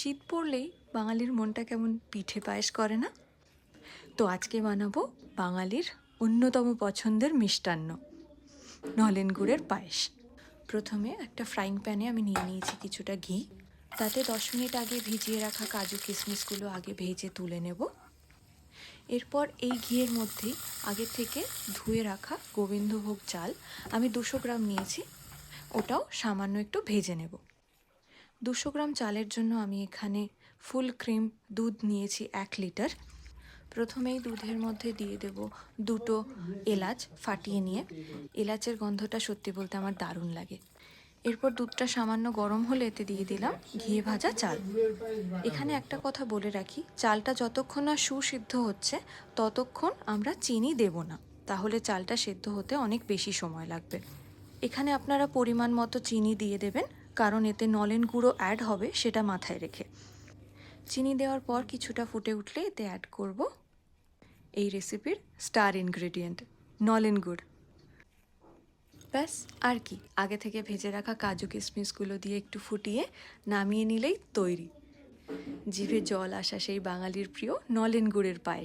শীত পড়লেই বাঙালির মনটা কেমন পিঠে পায়েস করে না? তো আজকে বানাবো বাঙালির অন্যতম পছন্দের মিষ্টান্ন নলেন গুড়ের পায়েস। প্রথমে একটা ফ্রাইং প্যানে আমি নিয়ে নিয়েছি কিছুটা ঘি। তাতে 10 মিনিট আগে ভিজিয়ে রাখা কাজু কিশমিশগুলো আগে ভেজে তুলে নেব। এরপর এই ঘিয়ের মধ্যেই আগে থেকে ধুয়ে রাখা গোবিন্দভোগ চাল আমি 200 গ্রাম নিয়েছি, ওটাও সামান্য একটু ভেজে নেব। 200 গ্রাম চালের জন্য আমি এখানে ফুল ক্রিম দুধ নিয়েছি 1 লিটার। প্রথমেই দুধের মধ্যে দিয়ে দেব 2টো এলাচ ফাটিয়ে নিয়ে। এলাচের গন্ধটা সত্যি বলতে আমার দারুণ লাগে। এরপর দুধটা সামান্য গরম হলে এতে দিয়ে দিলাম ঘিয়ে ভাজা চাল। এখানে একটা কথা বলে রাখি, চালটা যতক্ষণ না সুসিদ্ধ হচ্ছে ততক্ষণ আমরা চিনি দেব না, তাহলে চালটা সেদ্ধ হতে অনেক বেশি সময় লাগবে। এখানে আপনারা পরিমাণ মতো চিনি দিয়ে দেবেন, কারণ এতে নলেন গুঁড়ো অ্যাড হবে, সেটা মাথায় রেখে। চিনি দেওয়ার পর কিছুটা ফুটে উঠলে এতে অ্যাড করব এই রেসিপির স্টার ইনগ্রেডিয়েন্ট নলেন গুড়। ব্যাস, আর কি, আগে থেকে ভেজে রাখা কাজু কিশমিশগুলো দিয়ে একটু ফুটিয়ে নামিয়ে নিলেই তৈরি জিভে জল আসা সেই বাঙালির প্রিয় নলেন গুড়ের পায়েস।